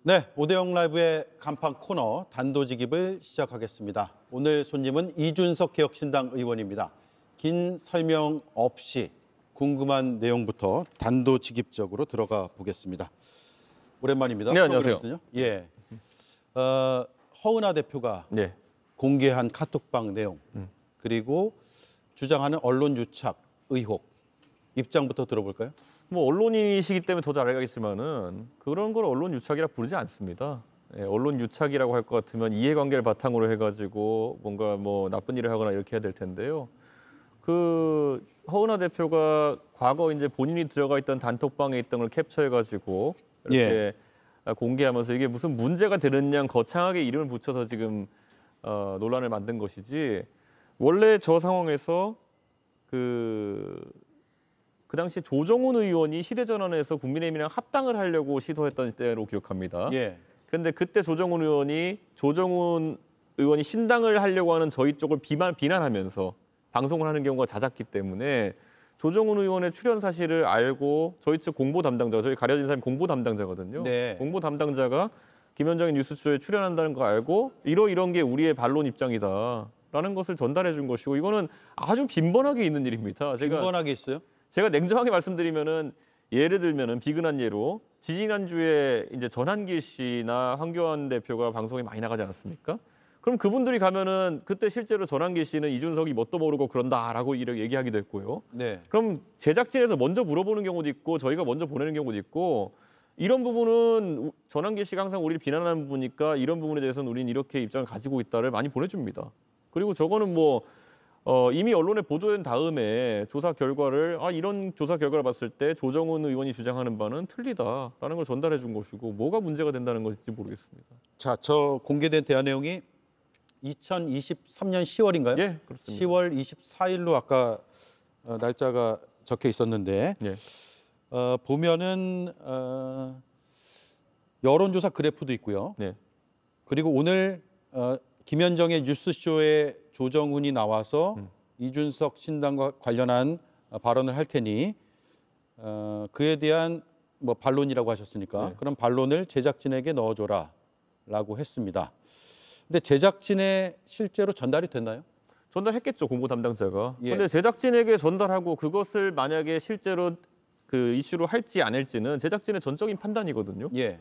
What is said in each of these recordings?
네, 오대영 라이브의 간판 코너 단도직입을 시작하겠습니다. 오늘 손님은 이준석 개혁신당 의원입니다. 긴 설명 없이 궁금한 내용부터 단도직입적으로 들어가 보겠습니다. 오랜만입니다. 네, 안녕하세요. 예, 허은하 대표가 네. 공개한 카톡방 내용 그리고 주장하는 언론 유착 의혹 입장부터 들어볼까요? 뭐 언론인이시기 때문에 더 잘 알겠지만은 그런 걸 언론 유착이라 부르지 않습니다. 예, 언론 유착이라고 할 것 같으면 이해관계를 바탕으로 해가지고 뭔가 뭐 나쁜 일을 하거나 이렇게 해야 될 텐데요. 그 허은하 대표가 과거 이제 본인이 들어가 있던 단톡방에 있던 걸 캡처해가지고 이렇게 공개하면서 이게 무슨 문제가 되는 양 거창하게 이름을 붙여서 지금 논란을 만든 것이지 원래 저 상황에서 그 당시 조정훈 의원이 시대전환에서 국민의힘이랑 합당을 하려고 시도했던 때로 기억합니다. 예. 그런데 그때 조정훈 의원이 신당을 하려고 하는 저희 쪽을 비난하면서 방송을 하는 경우가 잦았기 때문에 조정훈 의원의 출연 사실을 알고 저희 측 공보 담당자, 저희 가려진 사람이 공보 담당자거든요. 네. 공보 담당자가 김현정의 뉴스쇼에 출연한다는 거 알고 이런 게 우리의 반론 입장이다라는 것을 전달해 준 것이고 이거는 아주 빈번하게 있는 일입니다. 빈번하게 있어요? 제가 냉정하게 말씀드리면은 예를 들면은 비근한 예로 지지난주에 이제 전한길 씨나 황교안 대표가 방송에 많이 나가지 않았습니까? 그럼 그분들이 가면은 그때 실제로 전한길 씨는 이준석이 뭣도 모르고 그런다라고 이렇게 얘기하기도 했고요. 네. 그럼 제작진에서 먼저 물어보는 경우도 있고 저희가 먼저 보내는 경우도 있고 이런 부분은 전한길 씨가 항상 우리를 비난하는 부분이니까 이런 부분에 대해서는 우리는 이렇게 입장을 가지고 있다를 많이 보내줍니다. 그리고 저거는 뭐 이미 언론에 보도된 다음에 조사 결과를 이런 조사 결과를 봤을 때 조정훈 의원이 주장하는 바는 틀리다라는 걸 전달해 준 것이고 뭐가 문제가 된다는 건지 모르겠습니다. 자, 저 공개된 대화 내용이 2023년 10월인가요? 예, 그렇습니다. 10월 24일로 아까 날짜가 적혀 있었는데 예. 보면은 여론조사 그래프도 있고요. 네. 그리고 오늘 김현정의 뉴스쇼에 조정훈이 나와서 이준석 신당과 관련한 발언을 할 테니 그에 대한 뭐 반론이라고 하셨으니까 네. 그럼 반론을 제작진에게 넣어줘라라고 했습니다. 근데 제작진에 실제로 전달이 됐나요? 전달했겠죠, 공보 담당자가. 예. 그런데 제작진에게 전달하고 그것을 만약에 실제로 그 이슈로 할지 안 할지는 제작진의 전적인 판단이거든요. 예.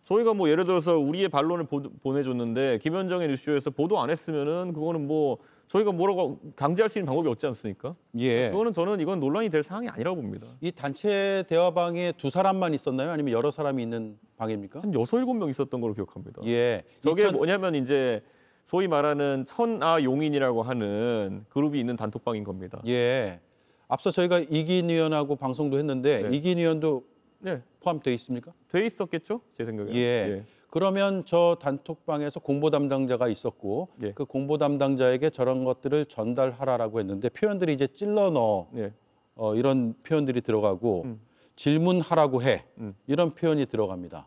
저희가 뭐 예를 들어서 우리의 반론을 보내줬는데 김현정의 뉴스쇼에서 보도 안 했으면은 그거는 뭐 저희가 뭐라고 강제할 수 있는 방법이 없지 않습니까? 예. 저는 이건 논란이 될 사항이 아니라고 봅니다. 이 단체 대화방에 두 사람만 있었나요? 아니면 여러 사람이 있는 방입니까? 한 6, 7명 있었던 걸로 기억합니다. 예. 저게 뭐냐면 이제 소위 말하는 천하용인이라고 하는 그룹이 있는 단톡방인 겁니다. 예. 앞서 저희가 이긴 의원하고 방송도 했는데 네. 이긴 의원도 네, 포함되어 있습니까? 돼 있었겠죠? 제 생각에. 예. 그러면 저 단톡방에서 공보 담당자가 있었고 예. 그 공보 담당자에게 저런 것들을 전달하라라고 했는데 표현들이 이제 찔러 넣어 예. 이런 표현들이 들어가고 질문하라고 해 음. 이런 표현이 들어갑니다.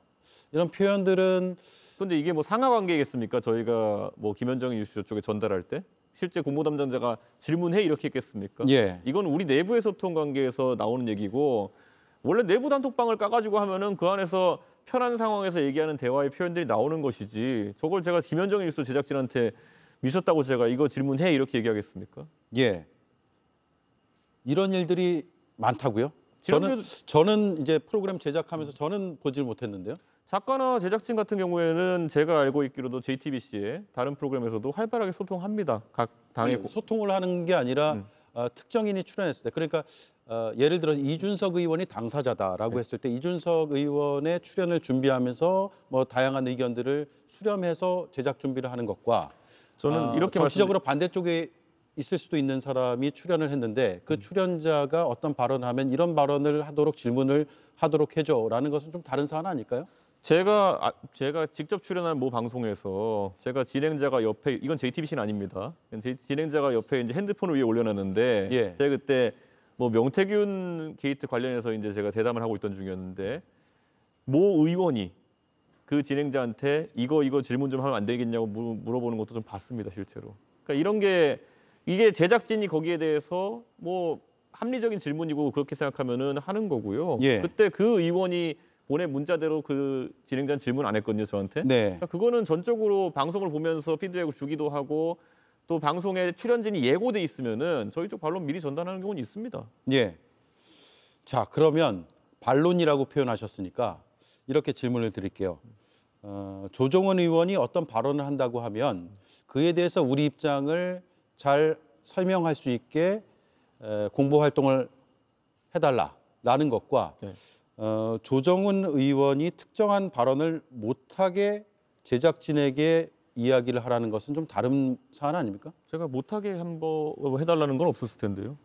이런 표현들은 근데 이게 뭐 상하 관계겠습니까? 저희가 뭐 김현정 뉴스쇼 쪽에 전달할 때 실제 공보 담당자가 질문해 이렇게 했겠습니까? 예. 이건 우리 내부의 소통 관계에서 나오는 얘기고 원래 내부 단톡방을 까가지고 하면은 그 안에서 편한 상황에서 얘기하는 대화의 표현들이 나오는 것이지 저걸 제가 김현정 뉴스 제작진한테 미쳤다고 제가 이거 질문해 이렇게 얘기하겠습니까? 예. 이런 일들이 많다고요? 지난주에도 저는 이제 프로그램 제작하면서 저는 보질 못했는데요. 작가나 제작진 같은 경우에는 제가 알고 있기로도 JTBC의 다른 프로그램에서도 활발하게 소통합니다. 각 당의 아니, 소통을 하는 게 아니라 특정인이 출연했을 때 그러니까 예를 들어 이준석 의원이 당사자다라고 했을 때 이준석 의원의 출연을 준비하면서 뭐 다양한 의견들을 수렴해서 제작 준비를 하는 것과 저는 이렇게 정치적으로 반대쪽에 있을 수도 있는 사람이 출연을 했는데 그 출연자가 어떤 발언을 하면 이런 발언을 하도록 질문을 하도록 해줘라는 것은 좀 다른 사안 아닐까요? 제가 직접 출연한 모 방송에서 제가 진행자가 옆에 이건 JTBC는 아닙니다. 진행자가 옆에 이제 핸드폰을 위에 올려놨는데 예. 제가 그때 뭐 명태균 게이트 관련해서 이제 제가 대담을 하고 있던 중이었는데 모 의원이 그 진행자한테 이거 질문 좀 하면 안 되겠냐고 물어보는 것도 좀 봤습니다, 실제로. 그러니까 이런 게 이게 제작진이 거기에 대해서 뭐 합리적인 질문이고 그렇게 생각하면은 하는 거고요. 예. 그때 그 의원이 보낸 문자대로 그 진행자는 질문 안 했거든요, 저한테. 네. 그러니까 그거는 전적으로 방송을 보면서 피드백을 주기도 하고 또 방송에 출연진이 예고돼 있으면은 저희 쪽 반론 미리 전달하는 경우는 있습니다. 예. 자, 그러면 반론이라고 표현하셨으니까 이렇게 질문을 드릴게요. 조정원 의원이 어떤 발언을 한다고 하면 그에 대해서 우리 입장을 잘 설명할 수 있게 공보 활동을 해달라라는 것과 네. 조정훈 의원이 특정한 발언을 못하게 제작진에게 이야기를 하라는 것은 좀 다른 사안 아닙니까? 제가 못하게 한번 해달라는 건 없었을 텐데요.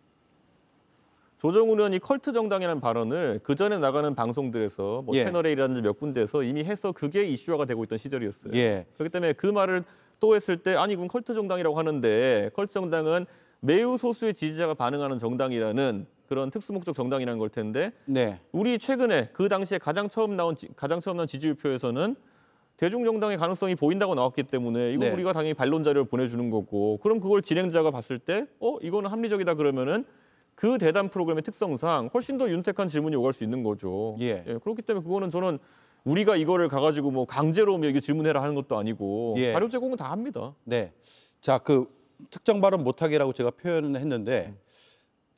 조정훈 의원이 컬트 정당이라는 발언을 그 전에 나가는 방송들에서 뭐 예. 채널A라든지 몇 군데에서 이미 해서 그게 이슈화가 되고 있던 시절이었어요. 예. 그렇기 때문에 그 말을 또 했을 때 아니 그럼 컬트 정당이라고 하는데 컬트 정당은 매우 소수의 지지자가 반응하는 정당이라는 그런 특수목적 정당이라는 걸 텐데 네. 우리 최근에 그 당시에 가장 처음 나온 지지율표에서는 대중정당의 가능성이 보인다고 나왔기 때문에 이거 네. 우리가 당연히 반론 자료를 보내주는 거고 그럼 그걸 진행자가 봤을 때 이거는 합리적이다 그러면은 그 대담 프로그램의 특성상 훨씬 더 윤택한 질문이 오갈 수 있는 거죠. 예. 그렇기 때문에 그거는 저는 우리가 이거를 가가지고 뭐 강제로 뭐 이게 질문해라 하는 것도 아니고 예. 자료 제공은 다 합니다. 네. 자, 그 특정 발언 못하게라고 제가 표현을 했는데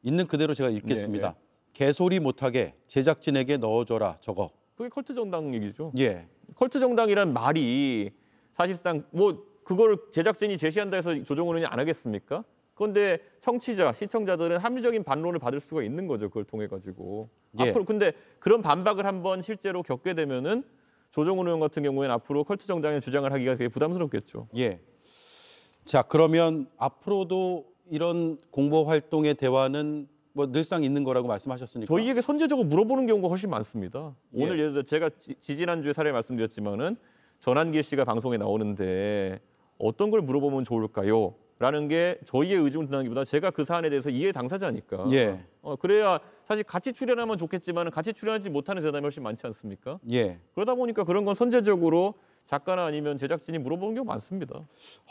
있는 그대로 제가 읽겠습니다. 예, 개소리 못하게 제작진에게 넣어줘라 저거. 그게 컬트 정당 얘기죠. 예. 컬트 정당이란 말이 사실상 뭐 그걸 제작진이 제시한다 해서 조정훈 의원이 안 하겠습니까? 그런데 청취자, 시청자들은 합리적인 반론을 받을 수가 있는 거죠. 그걸 통해 가지고. 예. 앞으로 근데 그런 반박을 한번 실제로 겪게 되면은 조정훈 의원 같은 경우에는 앞으로 컬트 정당의 주장을 하기가 되게 부담스럽겠죠. 예. 자, 그러면 앞으로도 이런 공보 활동의 대화는 뭐 늘상 있는 거라고 말씀하셨으니까. 저희에게 선제적으로 물어보는 경우가 훨씬 많습니다. 예. 오늘 예를 들어 제가 지지난주에 사례 말씀드렸지만은 전한길 씨가 방송에 나오는데 어떤 걸 물어보면 좋을까요? 라는 게 저희의 의중을 드러나기보다 제가 그 사안에 대해서 이해 당사자니까. 예. 그래야 사실 같이 출연하면 좋겠지만 같이 출연하지 못하는 대담이 훨씬 많지 않습니까? 예. 그러다 보니까 그런 건 선제적으로 작가나 아니면 제작진이 물어보는 경우 많습니다.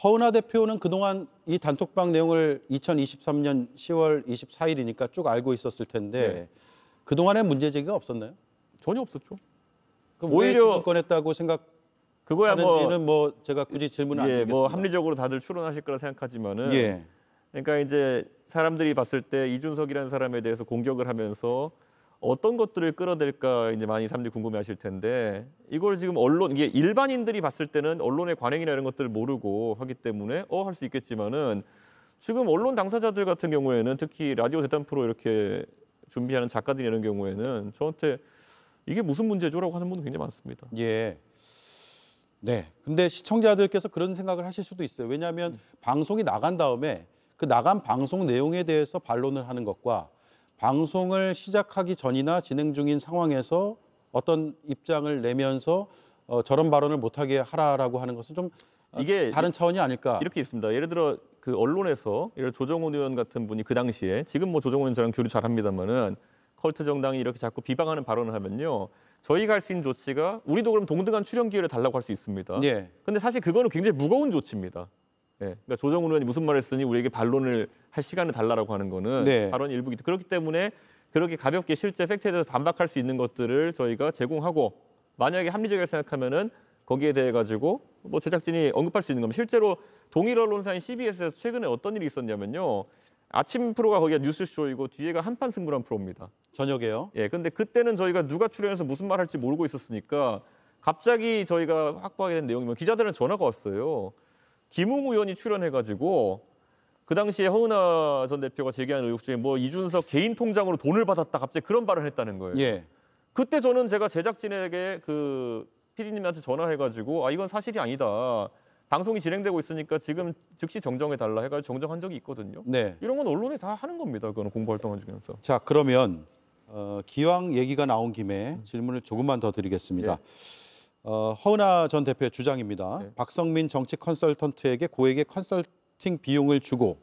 허은하 대표는 그동안 이 단톡방 내용을 2023년 10월 24일이니까 쭉 알고 있었을 텐데 네. 그동안에 문제 제기가 없었나요? 전혀 없었죠. 그럼 왜 오히려 지금 꺼냈다고 그거야 생각하는지는 뭐 제가 굳이 질문을 안 드리겠습니다. 뭐 합리적으로 다들 추론하실 거라 생각하지만은 예. 그러니까 이제 사람들이 봤을 때 이준석이라는 사람에 대해서 공격을 하면서 어떤 것들을 끌어댈까 이제 많이 사람들이 궁금해하실 텐데 이걸 지금 이게 일반인들이 봤을 때는 언론의 관행이나 이런 것들을 모르고 하기 때문에 할 수 있겠지만은 지금 언론 당사자들 같은 경우에는 특히 라디오 대담 프로 이렇게 준비하는 작가들이 이런 경우에는 저한테 이게 무슨 문제죠라고 하는 분도 굉장히 많습니다. 예. 네. 근데 시청자들께서 그런 생각을 하실 수도 있어요. 왜냐하면 방송이 나간 다음에 그 나간 방송 내용에 대해서 반론을 하는 것과 방송을 시작하기 전이나 진행 중인 상황에서 어떤 입장을 내면서 저런 발언을 못하게 하라라고 하는 것은 좀 이게 다른 차원이 아닐까. 이렇게 있습니다. 예를 들어 그 언론에서 예를 들어 조정훈 의원 같은 분이 그 당시에 지금 뭐 조정훈 의원 저랑 교류 잘합니다만은 컬트 정당이 이렇게 자꾸 비방하는 발언을 하면요. 저희가 할 수 있는 조치가 우리도 그럼 동등한 출연 기회를 달라고 할 수 있습니다. 예. 근데 사실 그거는 굉장히 무거운 조치입니다. 예. 그러니까 조정훈 의원이 무슨 말을 했으니 우리에게 반론을 할 시간을 달라고 하는 거는 네. 발언 일부기 그렇기 때문에 그렇게 가볍게 실제 팩트에 대해서 반박할 수 있는 것들을 저희가 제공하고 만약에 합리적이라고 생각하면은 거기에 대해 가지고 뭐 제작진이 언급할 수 있는 겁니다. 실제로 동일 언론사인 CBS에서 최근에 어떤 일이 있었냐면요. 아침 프로가 거기가 뉴스쇼이고 뒤에가 한판 승부란 프로입니다. 저녁에요. 예, 근데 그때는 저희가 누가 출연해서 무슨 말 할지 모르고 있었으니까 갑자기 저희가 확보하게 된 내용이면 기자들은 전화가 왔어요. 김웅 의원이 출연해가지고 그 당시에 허은하 전 대표가 제기한 의혹 중에 뭐 이준석 개인 통장으로 돈을 받았다 갑자기 그런 발언을 했다는 거예요. 예. 그때 저는 제가 제작진에게 그 PD님한테 전화해가지고 이건 사실이 아니다. 방송이 진행되고 있으니까 지금 즉시 정정해달라 해가지고 정정한 적이 있거든요. 네. 이런 건 언론이 다 하는 겁니다. 그거는 공보활동을 중에서. 자, 그러면 기왕 얘기가 나온 김에 질문을 조금만 더 드리겠습니다. 허은하 전 대표의 주장입니다. 네. 박성민 정치 컨설턴트에게 고액의 컨설팅 비용을 주고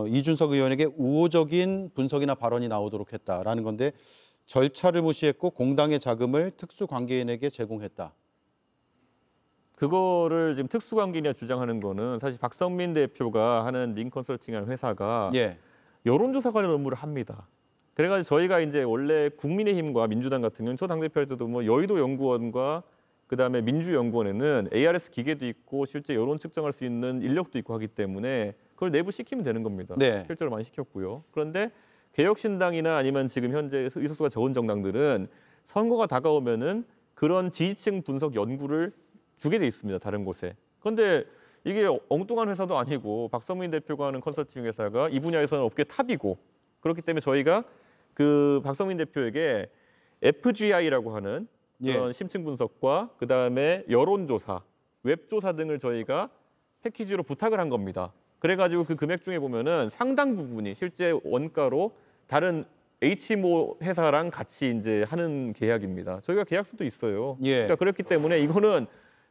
이준석 의원에게 우호적인 분석이나 발언이 나오도록 했다라는 건데 절차를 무시했고 공당의 자금을 특수관계인에게 제공했다. 그거를 지금 특수관계인이 주장하는 거는 사실 박성민 대표가 하는 민컨설팅이라는 회사가 예. 여론조사 관련 업무를 합니다. 그래가지고 저희가 이제 원래 국민의힘과 민주당 같은 경우는 저 당대표 할 때도 뭐 여의도 연구원과 그다음에 민주연구원에는 ARS 기계도 있고 실제 여론 측정할 수 있는 인력도 있고 하기 때문에 그걸 내부 시키면 되는 겁니다. 네. 실제로 많이 시켰고요. 그런데 개혁신당이나 아니면 지금 현재 의석수가 적은 정당들은 선거가 다가오면은 그런 지지층 분석 연구를 주게 돼 있습니다. 다른 곳에. 그런데 이게 엉뚱한 회사도 아니고 박성민 대표가 하는 컨설팅 회사가 이 분야에서는 업계 탑이고 그렇기 때문에 저희가 그 박성민 대표에게 FGI라고 하는 그런 예. 심층 분석과 그다음에 여론조사, 웹조사 등을 저희가 패키지로 부탁을 한 겁니다. 그래가지고 그 금액 중에 보면은 상당 부분이 실제 원가로 다른 HMO 회사랑 같이 이제 하는 계약입니다. 저희가 계약서도 있어요. 예. 그러니까 그렇기 때문에 이거는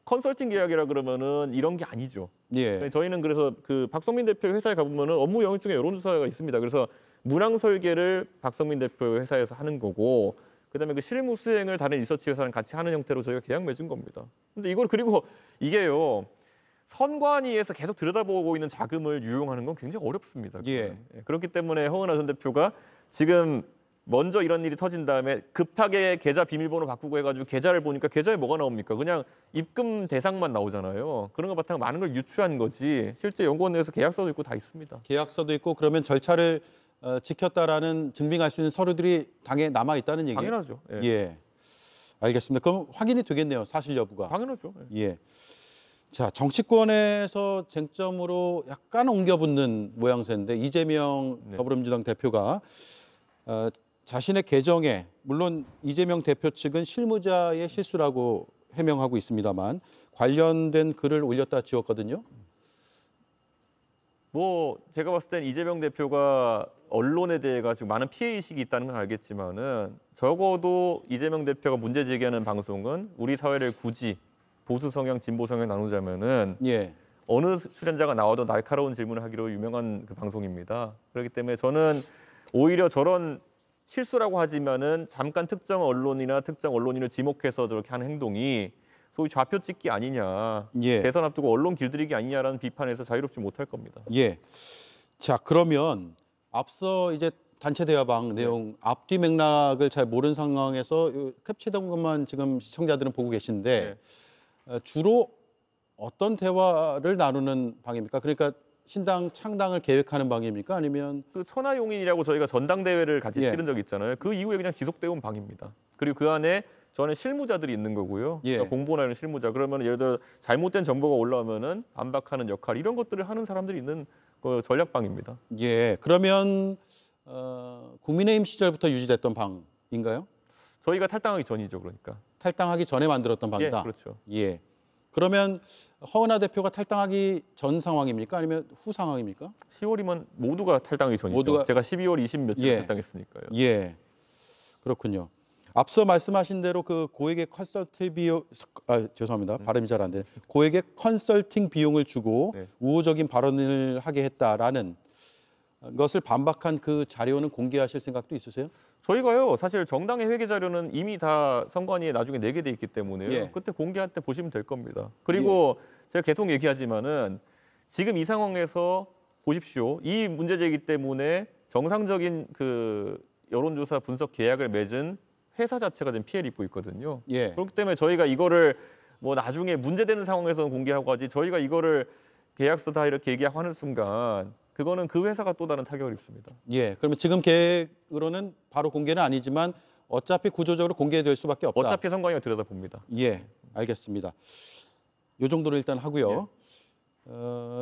컨설팅 계약이라 그러면은 이런 게 아니죠. 예. 저희는 그래서 그 박성민 대표 회사에 가보면은 업무 영역 중에 여론조사가 있습니다. 그래서 문항 설계를 박성민 대표 회사에서 하는 거고, 그다음에 그 실무 수행을 다른 리서치 회사랑 같이 하는 형태로 저희가 계약 맺은 겁니다. 근데 이걸 그리고 이게요. 선관위에서 계속 들여다보고 있는 자금을 유용하는 건 굉장히 어렵습니다. 예. 그렇기 때문에 허은하 전 대표가 지금 먼저 이런 일이 터진 다음에 급하게 계좌 비밀번호 바꾸고 해가지고 계좌를 보니까 계좌에 뭐가 나옵니까? 그냥 입금 대상만 나오잖아요. 그런 거 바탕 많은 걸 유추한 거지. 실제 연구원 내에서 계약서도 있고 다 있습니다. 계약서도 있고 그러면 절차를 지켰다라는 증빙할 수 있는 서류들이 당에 남아 있다는 얘기예요. 당연하죠. 예. 예. 알겠습니다. 그럼 확인이 되겠네요. 사실 여부가. 당연하죠. 예. 예. 자, 정치권에서 쟁점으로 약간 옮겨붙는 모양새인데 이재명 네. 더불어민주당 대표가 자신의 계정에 물론 이재명 대표 측은 실무자의 실수라고 해명하고 있습니다만 관련된 글을 올렸다 지웠거든요. 뭐 제가 봤을 땐 이재명 대표가 언론에 대해 가지고 많은 피해 의식이 있다는 건 알겠지만은 적어도 이재명 대표가 문제 제기하는 방송은 우리 사회를 굳이 보수 성향, 진보 성향 나누자면은 예. 어느 출연자가 나와도 날카로운 질문을 하기로 유명한 그 방송입니다. 그렇기 때문에 저는 오히려 저런 실수라고 하지만은 잠깐 특정 언론이나 특정 언론인을 지목해서 저렇게 하는 행동이 소위 좌표 찍기 아니냐, 예. 대선 앞두고 언론 길들이기 아니냐라는 비판에서 자유롭지 못할 겁니다. 예. 자, 그러면 앞서 이제 단체 대화방 내용 앞뒤 맥락을 잘 모르는 상황에서 캡처된 것만 지금 시청자들은 보고 계신데 주로 어떤 대화를 나누는 방입니까? 그러니까 신당 창당을 계획하는 방입니까? 아니면 그 천하용인이라고 저희가 전당대회를 같이 예. 치른 적 있잖아요. 그 이후에 그냥 지속되어 온 방입니다. 그리고 그 안에 저는 실무자들이 있는 거고요. 예. 그러니까 공보나 실무자. 그러면 예를 들어 잘못된 정보가 올라오면은 반박하는 역할 이런 것들을 하는 사람들이 있는 그 전략방입니다. 예. 그러면 국민의힘 시절부터 유지됐던 방인가요? 저희가 탈당하기 전이죠, 그러니까. 탈당하기 전에 만들었던 방이다. 예, 그렇죠. 예. 그러면 허은하 대표가 탈당하기 전 상황입니까? 아니면 후 상황입니까? 10월이면 모두가 탈당하기 전이죠. 모두가- 제가 12월 20 며칠 예. 탈당했으니까요. 예. 그렇군요. 앞서 말씀하신 대로 그 고액의 컨설팅 비용 죄송합니다. 발음이 잘 안 되네. 고액의 컨설팅 비용을 주고 네. 우호적인 발언을 하게 했다라는 것을 반박한 그 자료는 공개하실 생각도 있으세요? 저희가요, 사실 정당의 회계 자료는 이미 다 선관위에 나중에 내게 돼 있기 때문에요. 예. 그때 공개할 때 보시면 될 겁니다. 그리고 제가 계속 얘기하지만은 지금 이 상황에서 보십시오. 이 문제 제기 때문에 정상적인 그 여론조사 분석 계약을 맺은 회사 자체가 지금 피해를 입고 있거든요. 예. 그렇기 때문에 저희가 이거를 뭐 나중에 문제되는 상황에서는 공개하고 하지 저희가 이거를 계약서 다 이렇게 얘기하고 하는 순간 그거는 그 회사가 또 다른 타격을 입습니다. 예. 그러면 지금 계획으로는 바로 공개는 아니지만 어차피 구조적으로 공개될 수밖에 없다. 어차피 선관위가 들여다봅니다. 예. 알겠습니다. 요 정도로 일단 하고요.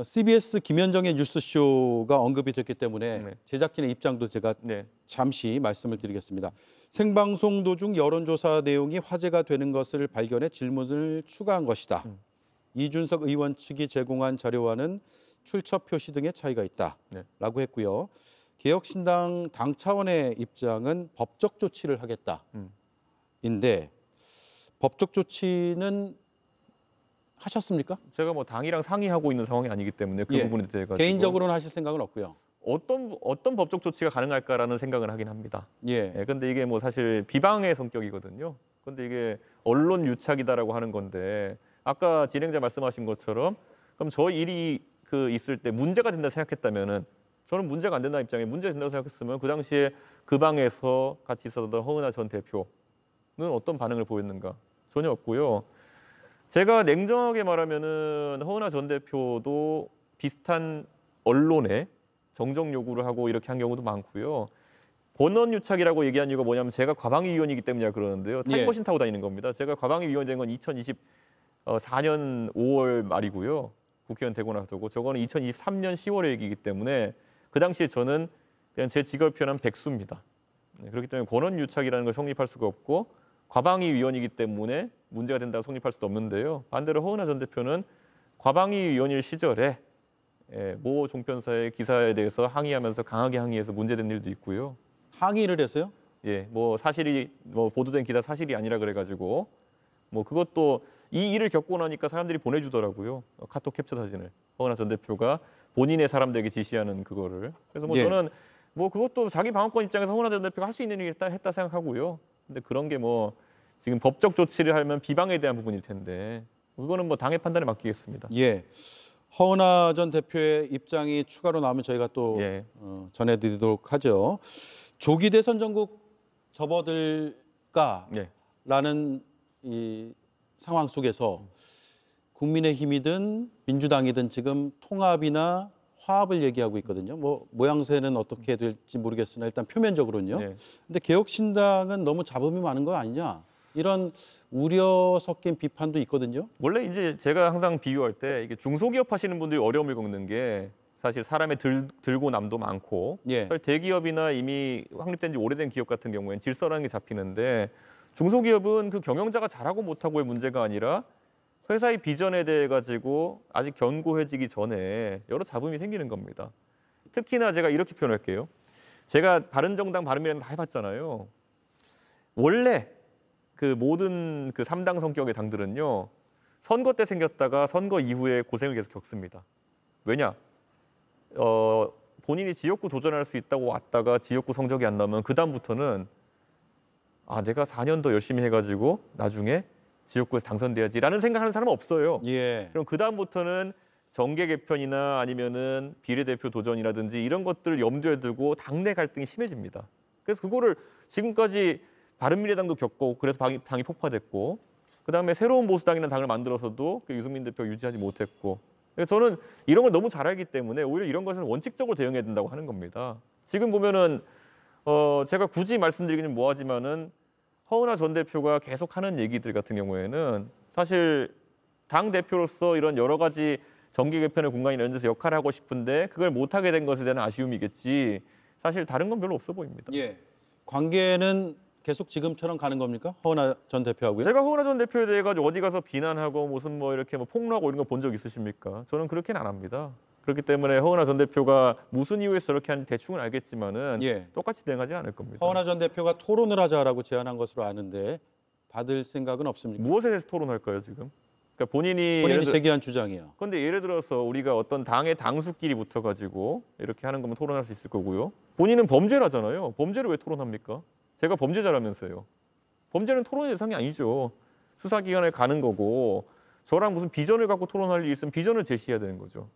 CBS 김현정의 뉴스쇼가 언급이 됐기 때문에 네. 제작진의 입장도 제가 네. 잠시 말씀을 드리겠습니다. 생방송 도중 여론조사 내용이 화제가 되는 것을 발견해 질문을 추가한 것이다. 이준석 의원 측이 제공한 자료와는 출처 표시 등의 차이가 있다라고 했고요. 개혁신당 당 차원의 입장은 법적 조치를 하겠다인데 법적 조치는 하셨습니까? 제가 뭐 당이랑 상의하고 있는 상황이 아니기 때문에 그 예. 부분에 대해 가지고 개인적으로는 하실 생각은 없고요. 어떤 법적 조치가 가능할까라는 생각을 하긴 합니다. 예. 예, 근데 이게 뭐 사실 비방의 성격이거든요. 근데 이게 언론 유착이다라고 하는 건데 아까 진행자 말씀하신 것처럼 그럼 저 일이 그 있을 때 문제가 된다 생각했다면은 저는 문제가 안 된다는 입장에 문제 된다고 생각했으면 그 당시에 그 방에서 같이 있었던 허은하 전 대표는 어떤 반응을 보였는가? 전혀 없고요. 제가 냉정하게 말하면은 허은하 전 대표도 비슷한 언론에 정정 요구를 하고 이렇게 한 경우도 많고요. 본원 유착이라고 얘기한 이유가 뭐냐면 제가 과방위 위원이기 때문이라 그러는데요. 타임머신 타고 다니는 겁니다. 제가 과방위 위원이 된 건 2024년 5월 말이고요. 국회의원 되고 나서고 저거는 2023년 10월의 얘기이기 때문에 그 당시에 저는 그냥 제 직업을 표현한 백수입니다. 그렇기 때문에 권원 유착이라는 걸 성립할 수가 없고 과방위 위원이기 때문에 문제가 된다고 성립할 수도 없는데요. 반대로 허은하 전 대표는 과방위 위원일 시절에 모 종편사의 기사에 대해서 항의하면서 강하게 항의해서 문제된 일도 있고요. 항의를 했어요? 예, 뭐 사실이 뭐 보도된 기사 사실이 아니라 그래가지고 뭐 그것도 이 일을 겪고 나니까 사람들이 보내주더라고요. 카톡 캡처 사진을 허은하 전 대표가 본인의 사람들에게 지시하는 그거를. 그래서 뭐 예. 저는 뭐 그것도 자기 방어권 입장에서 허은하 전 대표가 할 수 있는 일을 했다 생각하고요. 근데 그런 게 뭐 지금 법적 조치를 하면 비방에 대한 부분일 텐데 그거는 뭐 당의 판단에 맡기겠습니다. 예. 허은하 전 대표의 입장이 추가로 나오면 저희가 또 예. 전해드리도록 하죠. 조기 대선 전국 접어들까라는 예. 이 상황 속에서 국민의힘이든 민주당이든 지금 통합이나 화합을 얘기하고 있거든요. 뭐 모양새는 어떻게 될지 모르겠으나 일단 표면적으로는요. 네. 근데 개혁신당은 너무 잡음이 많은 거 아니냐 이런 우려 섞인 비판도 있거든요. 원래 이제 제가 항상 비유할 때 이게 중소기업 하시는 분들이 어려움을 겪는 게 사실 사람의 들고 남도 많고 예. 사실 대기업이나 이미 확립된 지 오래된 기업 같은 경우에는 질서라는 게 잡히는데 중소기업은 그 경영자가 잘하고 못하고의 문제가 아니라 회사의 비전에 대해 가지고 아직 견고해지기 전에 여러 잡음이 생기는 겁니다. 특히나 제가 이렇게 표현할게요. 제가 바른정당, 바른미래당 다 해봤잖아요. 원래 그 모든 그 3당 성격의 당들은요. 선거 때 생겼다가 선거 이후에 고생을 계속 겪습니다. 왜냐? 본인이 지역구 도전할 수 있다고 왔다가 지역구 성적이 안 나오면 그 다음부터는 내가 4년 더 열심히 해가지고 나중에 지역구에서 당선돼야지라는 생각하는 사람은 없어요. 예. 그럼 그 다음부터는 정계 개편이나 아니면은 비례대표 도전이라든지 이런 것들을 염두에 두고 당내 갈등이 심해집니다. 그래서 그거를 지금까지 바른미래당도 겪고 그래서 당이 폭파됐고 그다음에 새로운 보수당이라는 당을 만들어서도 그 유승민 대표 유지하지 못했고 저는 이런 걸 너무 잘 알기 때문에 오히려 이런 것은 원칙적으로 대응해야 된다고 하는 겁니다. 지금 보면은 제가 굳이 말씀드리기는 뭐하지만은 허은하 전 대표가 계속 하는 얘기들 같은 경우에는 사실 당 대표로서 이런 여러 가지 정계 개편의 공간이 이런 데서 역할을 하고 싶은데 그걸 못하게 된 것에 대한 아쉬움이겠지 사실 다른 건 별로 없어 보입니다. 예. 관계는 계속 지금처럼 가는 겁니까? 허은하 전 대표하고요? 제가 허은하 전 대표에 대해 가지고 어디 가서 비난하고 무슨 뭐 이렇게 뭐 폭로하고 이런 거 본 적 있으십니까? 저는 그렇게는 안 합니다. 그렇기 때문에 허은하 전 대표가 무슨 이유에서 저렇게 하는지 대충은 알겠지만은 예. 똑같이 대응하지 않을 겁니다. 허은하 전 대표가 토론을 하자라고 제안한 것으로 아는데 받을 생각은 없습니까? 무엇에 대해서 토론할까요 지금? 그러니까 본인이 제기한 주장이요. 그런데 예를 들어서 우리가 어떤 당의 당수끼리 붙어가지고 이렇게 하는 거면 토론할 수 있을 거고요. 본인은 범죄라잖아요. 범죄를 왜 토론합니까? 제가 범죄자라면서요. 범죄는 토론의 대상이 아니죠. 수사기관에 가는 거고 저랑 무슨 비전을 갖고 토론할 일이 있으면 비전을 제시해야 되는 거죠.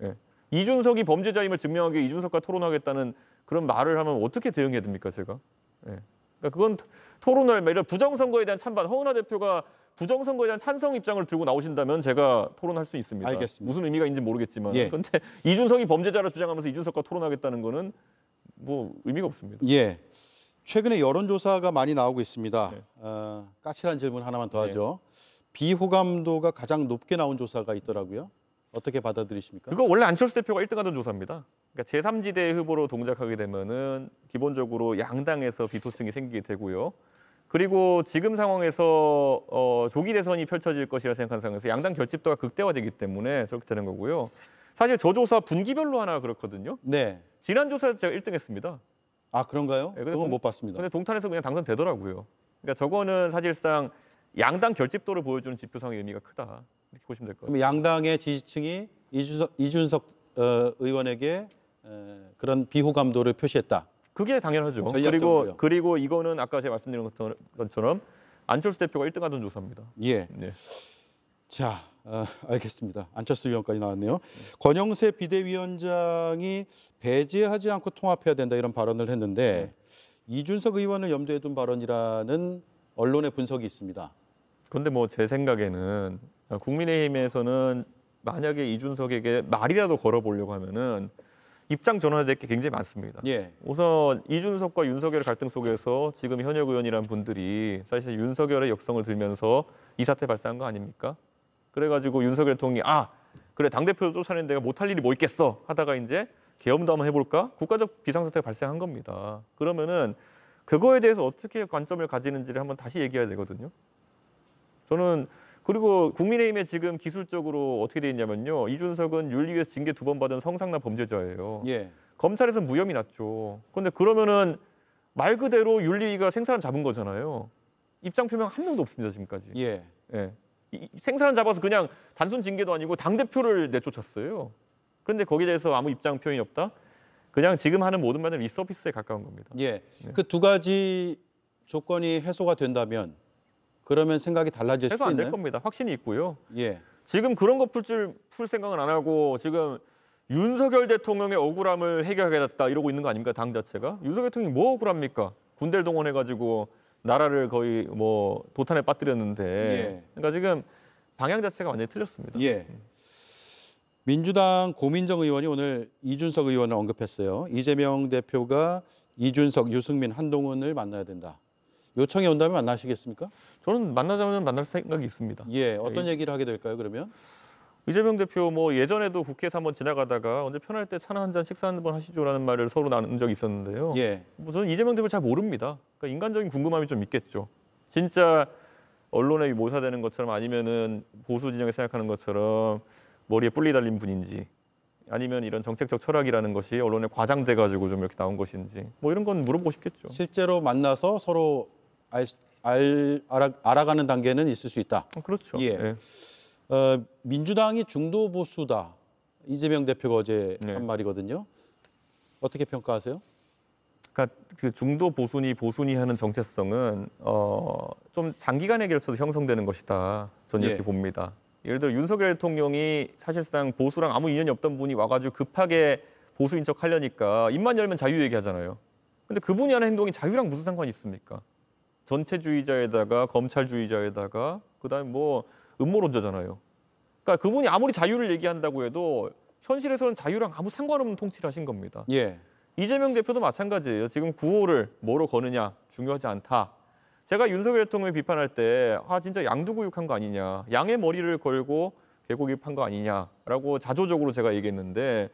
예. 이준석이 범죄자임을 증명하기 위해 이준석과 토론하겠다는 그런 말을 하면 어떻게 대응해야 됩니까, 제가? 예. 그러니까 그건 토론할 이런 부정선거에 대한 찬반, 허은하 대표가 부정선거에 대한 찬성 입장을 들고 나오신다면 제가 토론할 수 있습니다. 알겠습니다. 무슨 의미가 있는지 모르겠지만. 예. 그런데 이준석이 범죄자라 주장하면서 이준석과 토론하겠다는 거는 뭐 의미가 없습니다. 예. 최근에 여론조사가 많이 나오고 있습니다. 네. 까칠한 질문 하나만 더 하죠. 비호감도가 가장 높게 나온 조사가 있더라고요. 어떻게 받아들이십니까? 그거 원래 안철수 대표가 1등하던 조사입니다. 그러니까 제3지대 후보로 동작하게 되면은 기본적으로 양당에서 비토층이 생기게 되고요. 그리고 지금 상황에서 조기 대선이 펼쳐질 것이라 생각하는 상황에서 양당 결집도가 극대화되기 때문에 저렇게 되는 거고요. 사실 저 조사 분기별로 하나 그렇거든요. 네. 지난 조사에서 제가 1등했습니다. 아 그런가요? 네, 그건 못 봤습니다. 근데 동탄에서 그냥 당선되더라고요. 그러니까 저거는 사실상 양당 결집도를 보여주는 지표상의 의미가 크다. 이렇게 보시면 될 것 같습니다. 그럼 양당의 지지층이 이준석 의원에게 그런 비호감도를 표시했다. 그게 당연하죠. 전략적으로요. 그리고 이거는 아까 제가 말씀드린 것처럼 안철수 대표가 1등하던 조사입니다. 예. 네. 자, 알겠습니다. 안철수 의원까지 나왔네요. 권영세 비대위원장이 배제하지 않고 통합해야 된다 이런 발언을 했는데 이준석 의원을 염두에 둔 발언이라는 언론의 분석이 있습니다. 그런데 뭐 제 생각에는 국민의힘에서는 만약에 이준석에게 말이라도 걸어보려고 하면은 입장 전환해야 될 게 굉장히 많습니다. 예. 우선 이준석과 윤석열 갈등 속에서 지금 현역 의원이란 분들이 사실 윤석열의 역성을 들면서 이 사태 발생한 거 아닙니까? 그래가지고 윤석열 대통령이 그래 당대표도 쫓아내는 내가 못할 일이 뭐 있겠어 하다가 이제 계엄도 한번 해볼까? 국가적 비상사태가 발생한 겁니다. 그러면은 그거에 대해서 어떻게 관점을 가지는지를 한번 다시 얘기해야 되거든요. 저는 그리고 국민의힘에 지금 기술적으로 어떻게 돼 있냐면요. 이준석은 윤리위에서 징계 2번 받은 성상납 범죄자예요. 예. 검찰에서 무혐의 났죠. 그런데 그러면은 말 그대로 윤리위가 생사람 잡은 거잖아요. 입장 표명 한 명도 없습니다 지금까지. 예. 예. 생사람 잡아서 그냥 단순 징계도 아니고 당 대표를 내쫓았어요. 그런데 거기에 대해서 아무 입장 표현이 없다. 그냥 지금 하는 모든 말은 리서비스에 가까운 겁니다. 예. 그 두 가지 조건이 해소가 된다면 그러면 생각이 달라질 수 해소 안 될 있나요? 겁니다. 확신이 있고요. 예. 지금 그런 거 풀 생각은 안 하고 지금 윤석열 대통령의 억울함을 해결하겠다 이러고 있는 거 아닙니까? 당 자체가. 윤석열 대통령이 뭐 억울합니까? 군대를 동원해가지고 나라를 거의 뭐 도탄에 빠뜨렸는데. 예. 그러니까 지금 방향 자체가 완전히 틀렸습니다. 예. 민주당 고민정 의원이 오늘 이준석 의원을 언급했어요. 이재명 대표가 이준석, 유승민, 한동훈을 만나야 된다. 요청이 온다면 만나시겠습니까? 저는 만나자면 만날 생각이 있습니다. 예. 어떤 얘기를 하게 될까요, 그러면? 이재명 대표 뭐 예전에도 국회에서 한번 지나가다가 언제 편할 때 차나 한 잔 식사 한번 하시죠라는 말을 서로 나눈 적이 있었는데요. 예. 뭐 저는 이재명 대표 잘 모릅니다. 그러니까 인간적인 궁금함이 좀 있겠죠. 진짜 언론에 모사되는 것처럼 아니면은 보수 진영이 생각하는 것처럼 머리에 뿔리 달린 분인지 아니면 이런 정책적 철학이라는 것이 언론에 과장돼 가지고 좀 이렇게 나온 것인지 뭐 이런 건 물어보고 싶겠죠. 실제로 만나서 서로 알아가는 단계는 있을 수 있다. 그렇죠. 예. 예. 민주당이 중도 보수다. 이재명 대표가 어제 네. 한 말이거든요. 어떻게 평가하세요? 그러니까 그 중도 보수니 하는 정체성은 좀 장기간에 걸쳐서 형성되는 것이다. 저는 이렇게 예. 봅니다. 예를 들어 윤석열 대통령이 사실상 보수랑 아무 인연이 없던 분이 와가지고 급하게 보수인 척 하려니까 입만 열면 자유 얘기하잖아요. 근데 그분이 하는 행동이 자유랑 무슨 상관이 있습니까? 전체주의자에다가 검찰주의자에다가 그다음에 뭐 음모론자잖아요. 그러니까 그분이 아무리 자유를 얘기한다고 해도 현실에서는 자유랑 아무 상관없는 통치를 하신 겁니다. 예. 이재명 대표도 마찬가지예요. 지금 구호를 뭐로 거느냐 중요하지 않다. 제가 윤석열 대통령을 비판할 때 진짜 양두구육한 거 아니냐. 양의 머리를 걸고 개고기판 거 아니냐라고 자조적으로 제가 얘기했는데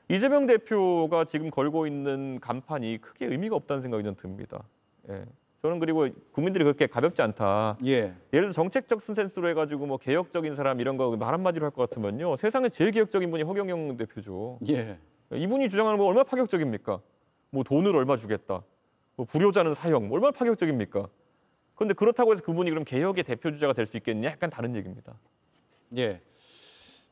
이재명 대표가 지금 걸고 있는 간판이 크게 의미가 없다는 생각이 좀 듭니다. 예. 저는 그리고 국민들이 그렇게 가볍지 않다. 예. 예를 들어 정책적 센스로 해가지고 뭐 개혁적인 사람 이런 거 말 한마디로 할 것 같으면요. 세상에 제일 개혁적인 분이 허경영 대표죠. 예. 이분이 주장하는 거 얼마나 파격적입니까? 뭐 돈을 얼마 주겠다. 뭐 불효자는 사형. 뭐 얼마나 파격적입니까? 그런데 그렇다고 해서 그분이 그럼 개혁의 대표 주자가 될 수 있겠냐? 약간 다른 얘기입니다. 예.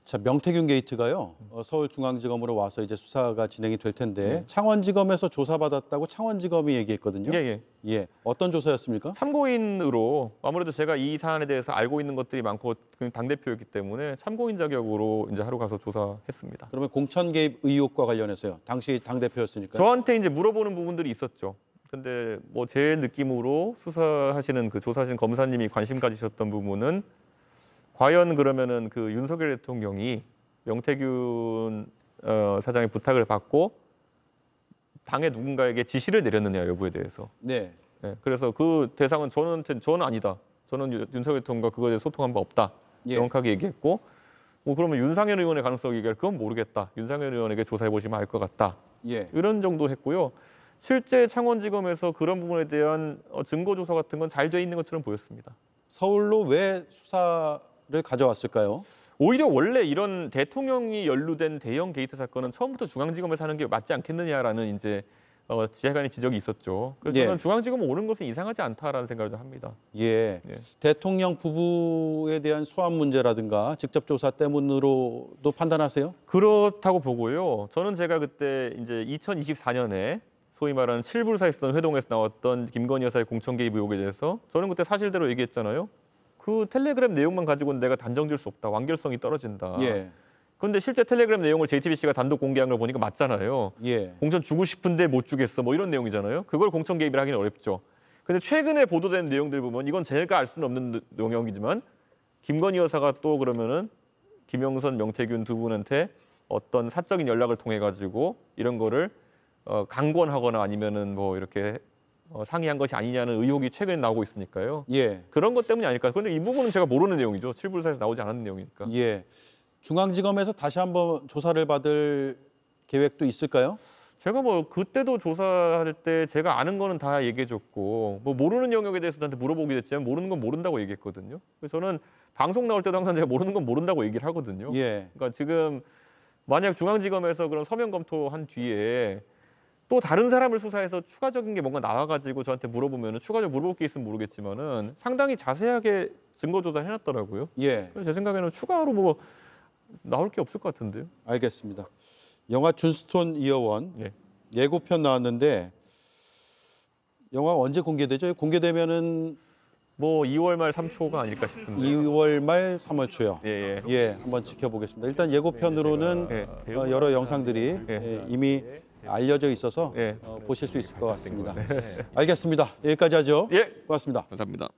자, 명태균 게이트가요. 서울중앙지검으로 와서 이제 수사가 진행이 될 텐데 창원지검에서 조사받았다고 창원지검이 얘기했거든요. 예. 예. 어떤 조사였습니까? 참고인으로 아무래도 제가 이 사안에 대해서 알고 있는 것들이 많고 당 대표였기 때문에 참고인 자격으로 이제 하러 가서 조사했습니다. 그러면 공천 개입 의혹과 관련해서요. 당시 당 대표였으니까. 저한테 이제 물어보는 부분들이 있었죠. 근데 뭐 제 느낌으로 수사하시는 그 조사하시는 검사님이 관심 가지셨던 부분은 과연 그러면은 그 윤석열 대통령이 명태균 사장의 부탁을 받고 당의 누군가에게 지시를 내렸느냐 여부에 대해서. 네. 네, 그래서 그 대상은 저는 아니다. 저는 윤석열 대통령과 그거에 대해 소통한 바 없다. 예. 명확하게 얘기했고, 뭐 그러면 윤상현 의원의 가능성이 얘기할 그건 모르겠다. 윤상현 의원에게 조사해 보시면 알 것 같다. 예. 이런 정도 했고요. 실제 창원지검에서 그런 부분에 대한 증거 조사 같은 건 잘 돼 있는 것처럼 보였습니다. 서울로 왜 수사를 가져왔을까요? 오히려 원래 이런 대통령이 연루된 대형 게이트 사건은 처음부터 중앙지검에서 하는 게 맞지 않겠느냐라는 이제 지하간의 지적이 있었죠. 그래서 예. 저는 중앙지검 오는 것은 이상하지 않다라는 생각을 합니다. 예. 예. 대통령 부부에 대한 소환 문제라든가 직접 조사 때문으로도 판단하세요? 그렇다고 보고요. 저는 제가 그때 이제 2024년에 소위 말하는 칠불사에 있었던 회동에서 나왔던 김건희 여사의 공천 개입 의혹에 대해서 저는 그때 사실대로 얘기했잖아요. 그 텔레그램 내용만 가지고는 내가 단정 지을 수 없다. 완결성이 떨어진다. 예. 근데 실제 텔레그램 내용을 JTBC가 단독 공개한 걸 보니까 맞잖아요. 예. 공천 주고 싶은데 못 주겠어. 뭐 이런 내용이잖아요. 그걸 공천 개입을 하기는 어렵죠. 근데 최근에 보도된 내용들 보면 이건 제가 알 수는 없는 내용이지만 김건희 여사가 또 그러면은 김영선, 명태균 두 분한테 어떤 사적인 연락을 통해 가지고 이런 거를 강권하거나 아니면은 뭐 이렇게 상의한 것이 아니냐는 의혹이 최근에 나오고 있으니까요. 예. 그런 것 때문이 아닐까. 그런데 이 부분은 제가 모르는 내용이죠. 7불사에서 나오지 않은 내용이니까. 예. 중앙지검에서 다시 한번 조사를 받을 계획도 있을까요? 제가 뭐 그때도 조사할 때 제가 아는 거는 다 얘기해줬고 뭐 모르는 영역에 대해서 저한테 물어보기도 했지만 모르는 건 모른다고 얘기했거든요. 그래서 저는 방송 나올 때도 항상 제가 모르는 건 모른다고 얘기를 하거든요. 예. 그러니까 지금 만약 중앙지검에서 그런 서면 검토한 뒤에 또 다른 사람을 수사해서 추가적인 게 뭔가 나와가지고 저한테 물어보면 추가적으로 물어볼 게 있으면 모르겠지만은 상당히 자세하게 증거 조사를 해놨더라고요. 예. 그래서 제 생각에는 추가로 뭐 나올 게 없을 것 같은데요. 알겠습니다. 영화 준스톤 이어원 예. 예고편 나왔는데 영화 언제 공개되죠? 공개되면은 뭐 2월 말 3초가 아닐까 싶은데. 2월 말 3월 초요. 예, 예. 예, 한번 지켜보겠습니다. 일단 예고편으로는 예. 여러 영상들이 예. 이미 알려져 있어서 예. 보실 수 있을 것 같습니다. 알겠습니다. 여기까지 하죠. 예. 고맙습니다. 감사합니다.